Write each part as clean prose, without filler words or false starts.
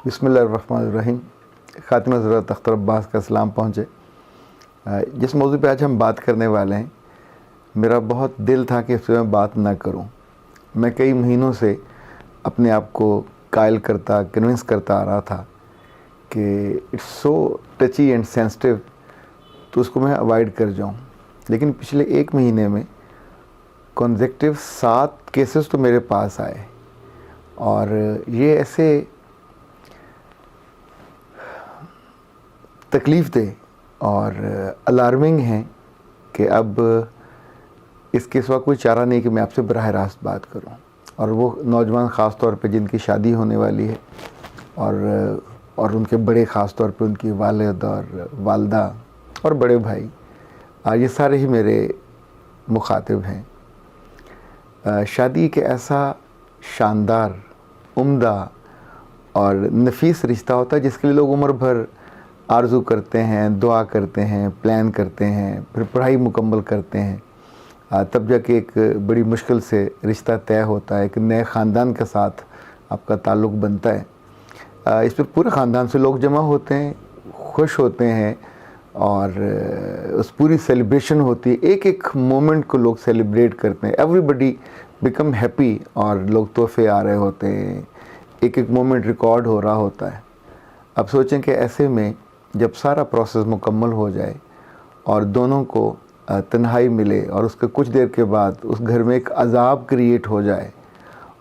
بسم اللہ الرحمن الرحیم. خاتمہ حضرت اختر عباس کا سلام پہنچے. جس موضوع پہ آج ہم بات کرنے والے ہیں، میرا بہت دل تھا کہ اس پہ میں بات نہ کروں. میں کئی مہینوں سے اپنے آپ کو قائل کرتا، کنونس کرتا آ رہا تھا کہ it's so touchy and sensitive, تو اس کو میں اوائڈ کر جاؤں. لیکن پچھلے ایک مہینے میں کنزیکٹیو 7 کیسز تو میرے پاس آئے، اور یہ ایسے تکلیف دہ اور الارمنگ ہیں کہ اب اس کے سوا کوئی چارہ نہیں کہ میں آپ سے براہ راست بات کروں. اور وہ نوجوان خاص طور پہ جن کی شادی ہونے والی ہے، اور ان کے بڑے خاص طور پہ ان کی والد اور والدہ اور بڑے بھائی، یہ سارے ہی میرے مخاطب ہیں. شادی ایک ایسا شاندار، عمدہ اور نفیس رشتہ ہوتا ہے جس کے لیے لوگ عمر بھر آرزو کرتے ہیں، دعا کرتے ہیں، پلان کرتے ہیں، پھر پڑھائی مکمل کرتے ہیں، تب جا کے ایک بڑی مشکل سے رشتہ طے ہوتا ہے، ایک نئے خاندان کے ساتھ آپ کا تعلق بنتا ہے. اس پہ پورے خاندان سے لوگ جمع ہوتے ہیں، خوش ہوتے ہیں، اور اس پوری سیلیبریشن ہوتی ہے. ایک ایک مومنٹ کو لوگ سیلیبریٹ کرتے ہیں. ایوری بڈی بیکم ہیپی، اور لوگ تحفے آ رہے ہوتے ہیں، ایک ایک مومنٹ ریکارڈ ہو رہا ہوتا ہے. اب سوچیں کہ ایسے میں جب سارا پروسیس مکمل ہو جائے اور دونوں کو تنہائی ملے، اور اس کے کچھ دیر کے بعد اس گھر میں ایک عذاب کریٹ ہو جائے،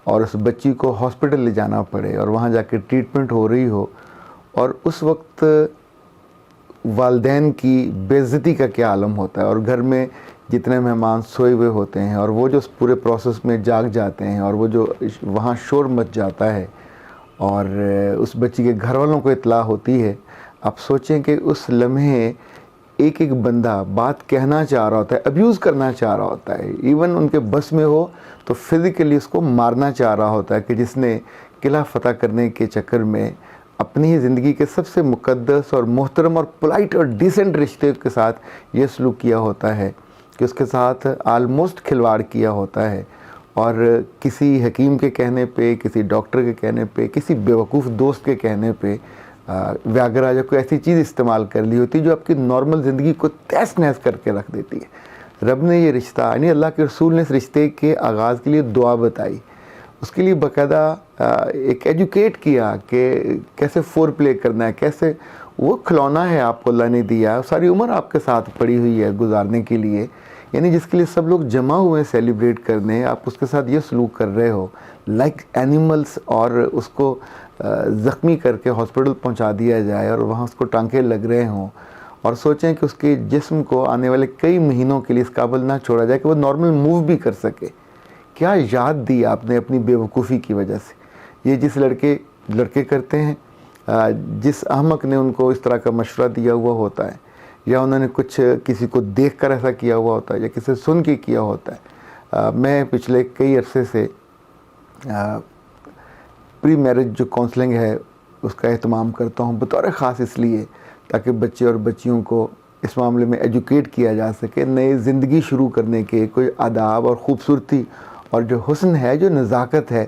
اور اس بچی کو ہاسپٹل لے جانا پڑے اور وہاں جا کے ٹریٹمنٹ ہو رہی ہو، اور اس وقت والدین کی بے عزتی کا کیا عالم ہوتا ہے، اور گھر میں جتنے مہمان سوئے ہوئے ہوتے ہیں اور وہ جو اس پورے پروسیس میں جاگ جاتے ہیں، اور وہ جو وہاں شور مچ جاتا ہے، اور اس بچی کے گھر والوں کو اطلاع ہوتی ہے. آپ سوچیں کہ اس لمحے ایک ایک بندہ بات کہنا چاہ رہا ہوتا ہے، ابیوز کرنا چاہ رہا ہوتا ہے، ایون ان کے بس میں ہو تو فزیکلی اس کو مارنا چاہ رہا ہوتا ہے، کہ جس نے قلعہ فتح کرنے کے چکر میں اپنی ہی زندگی کے سب سے مقدس اور محترم اور پولائٹ اور ڈیسنٹ رشتے کے ساتھ یہ سلوک کیا ہوتا ہے کہ اس کے ساتھ آلموسٹ کھلواڑ کیا ہوتا ہے. اور کسی حکیم کے کہنے پہ، کسی ڈاکٹر کے کہنے پہ، کسی بیوقوف دوست کے کہنے پہ ویاگرا یا کوئی ایسی چیز استعمال کر لی ہوتی جو آپ کی نارمل زندگی کو تہس نہس کر کے رکھ دیتی ہے. رب نے یہ رشتہ، یعنی اللہ کے رسول نے اس رشتے کے آغاز کے لیے دعا بتائی، اس کے لیے باقاعدہ ایک ایجوکیٹ کیا کہ کیسے فور پلے کرنا ہے، کیسے وہ کھلونا ہے آپ کو اللہ نے دیا، ساری عمر آپ کے ساتھ پڑی ہوئی ہے گزارنے کے لیے، یعنی جس کے لیے سب لوگ جمع ہوئے سیلیبریٹ کرنے، آپ اس کے ساتھ یہ سلوک کر رہے ہو لائک اینیملس، اور اس کو زخمی کر کے ہاسپٹل پہنچا دیا جائے اور وہاں اس کو ٹانکے لگ رہے ہوں، اور سوچیں کہ اس کے جسم کو آنے والے کئی مہینوں کے لیے اس قابل نہ چھوڑا جائے کہ وہ نارمل موو بھی کر سکے. کیا یاد دی آپ نے اپنی بے وقوفی کی وجہ سے. یہ جس لڑکے کرتے ہیں، جس احمق نے ان کو اس طرح کا مشورہ دیا ہوا ہوتا ہے، یا انہوں نے کچھ کسی کو دیکھ کر ایسا کیا ہوا ہوتا ہے، یا کسی سن کے کیا ہوتا ہے. میں پچھلے کئی عرصے سے پری میرج جو کونسلنگ ہے اس کا اہتمام کرتا ہوں، بطور خاص اس لیے تاکہ بچے اور بچیوں کو اس معاملے میں ایجوکیٹ کیا جا سکے، نئی زندگی شروع کرنے کے کوئی آداب اور خوبصورتی اور جو حسن ہے، جو نزاکت ہے،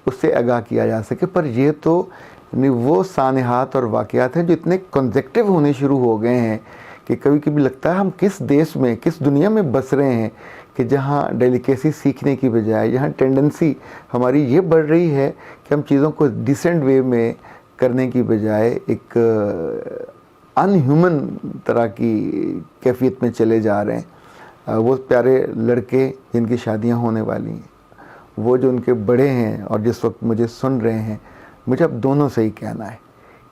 اس سے آگاہ کیا جا سکے. پر یہ تو وہ سانحات اور واقعات ہیں جو اتنے کنزیکٹیو ہونے شروع ہو گئے ہیں کہ کبھی کبھی لگتا ہے ہم کس دیش میں، کس دنیا میں بس رہے ہیں کہ جہاں ڈیلیکیسی سیکھنے کی بجائے، جہاں ٹینڈنسی ہماری یہ بڑھ رہی ہے کہ ہم چیزوں کو ڈیسنٹ وے میں کرنے کی بجائے ایک ان ہیومن طرح کی کیفیت میں چلے جا رہے ہیں. وہ پیارے لڑکے جن کی شادیاں ہونے والی ہیں، وہ جو ان کے بڑے ہیں اور جس وقت مجھے سن رہے ہیں، مجھے اب دونوں سے ہی کہنا ہے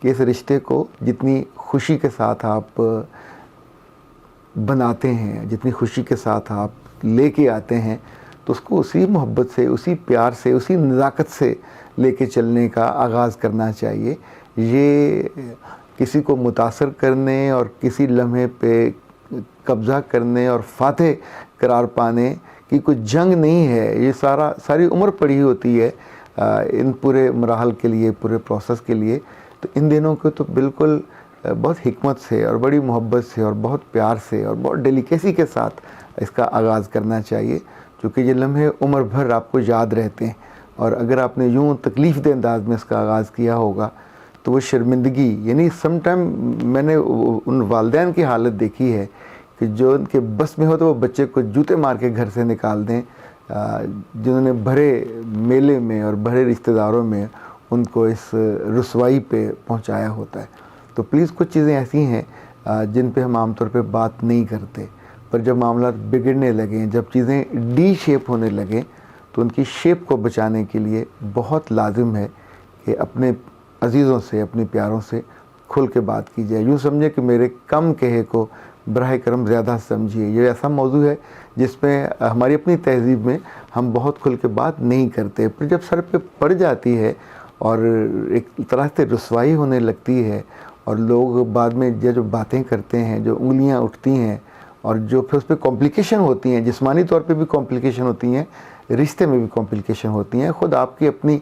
کہ اس رشتے کو جتنی خوشی کے ساتھ آپ بناتے ہیں، جتنی خوشی کے ساتھ آپ لے کے آتے ہیں، تو اس کو اسی محبت سے، اسی پیار سے، اسی نزاکت سے لے کے چلنے کا آغاز کرنا چاہیے. یہ کسی کو متاثر کرنے اور کسی لمحے پہ قبضہ کرنے اور فاتح قرار پانے کی کوئی جنگ نہیں ہے. یہ ساری عمر پڑی ہوتی ہے ان پورے مراحل کے لیے، پورے پروسیس کے لیے. تو ان دنوں کو تو بالکل بہت حکمت سے اور بڑی محبت سے اور بہت پیار سے اور بہت ڈیلیکیسی کے ساتھ اس کا آغاز کرنا چاہیے، چونکہ یہ لمحے عمر بھر آپ کو یاد رہتے ہیں. اور اگر آپ نے یوں تکلیف دہ انداز میں اس کا آغاز کیا ہوگا تو وہ شرمندگی، یعنی سم ٹائم میں نے ان والدین کی حالت دیکھی ہے کہ جو ان کے بس میں ہو تو وہ بچے کو جوتے مار کے گھر سے نکال دیں، جنہوں نے بھرے میلے میں اور بھرے رشتہ داروں میں ان کو اس رسوائی پہ پہنچایا ہوتا ہے۔ تو پلیز کچھ چیزیں ایسی ہیں جن پہ ہم عام طور پہ بات نہیں کرتے، پر جب معاملات بگڑنے لگیں، جب چیزیں ڈی شیپ ہونے لگیں، تو ان کی شیپ کو بچانے کے لیے بہت لازم ہے کہ اپنے عزیزوں سے، اپنے پیاروں سے کھل کے بات کی جائے۔ یوں سمجھے کہ میرے کم کہے کو براہ کرم زیادہ سمجھیے۔ یہ ایسا موضوع ہے جس میں ہماری اپنی تہذیب میں ہم بہت کھل کے بات نہیں کرتے، پھر جب سر پہ پڑ جاتی ہے اور ایک طرح سے رسوائی ہونے لگتی ہے، اور لوگ بعد میں جو باتیں کرتے ہیں، جو انگلیاں اٹھتی ہیں، اور جو پھر اس پہ کمپلیکیشن ہوتی ہیں، جسمانی طور پہ بھی کمپلیکیشن ہوتی ہیں، رشتے میں بھی کمپلیکیشن ہوتی ہیں، خود آپ کی اپنی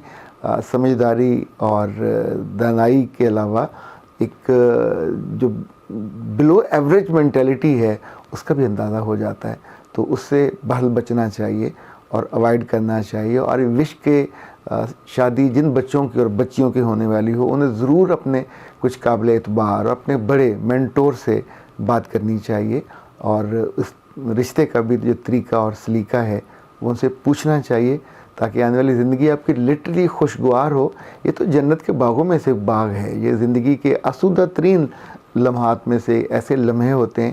سمجھداری اور دانائی کے علاوہ ایک جو بلو ایوریج مینٹیلٹی ہے اس کا بھی اندازہ ہو جاتا ہے۔ تو اس سے بہرحال بچنا چاہیے اور اوائڈ کرنا چاہیے، اور وش کے شادی جن بچوں کی اور بچیوں کی ہونے والی ہو، انہیں ضرور اپنے کچھ قابل اعتبار اور اپنے بڑے مینٹور سے بات کرنی چاہیے، اور اس رشتے کا بھی جو طریقہ اور سلیقہ ہے وہ ان سے پوچھنا چاہیے، تاکہ آنے والی زندگی آپ کی لٹرلی خوشگوار ہو۔ یہ تو جنت کے باغوں میں سے ایک باغ ہے، یہ زندگی کے آسودہ ترین لمحات میں سے ایسے لمحے ہوتے ہیں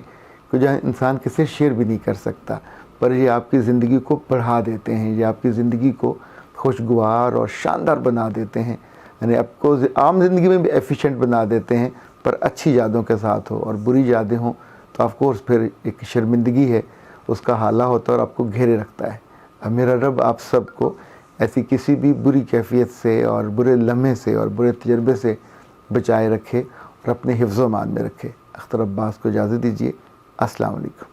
کہ جہاں انسان کسی شیئر بھی نہیں کر سکتا، پر یہ آپ کی زندگی کو بڑھا دیتے ہیں، یہ آپ کی زندگی کو خوشگوار اور شاندار بنا دیتے ہیں، یعنی آپ کو عام زندگی میں بھی ایفیشینٹ بنا دیتے ہیں، پر اچھی یادوں کے ساتھ ہو، اور بری یادیں ہوں تو آف کورس پھر ایک شرمندگی ہے، اس کا حالہ ہوتا ہے اور آپ کو گھیرے رکھتا ہے۔ اب میرا رب آپ سب کو ایسی کسی بھی بری کیفیت سے اور برے لمحے سے اور برے تجربے سے بچائے رکھے اور اپنے حفظ و امان میں رکھے۔ اختر عباس کو اجازت دیجیے۔ السلام علیکم۔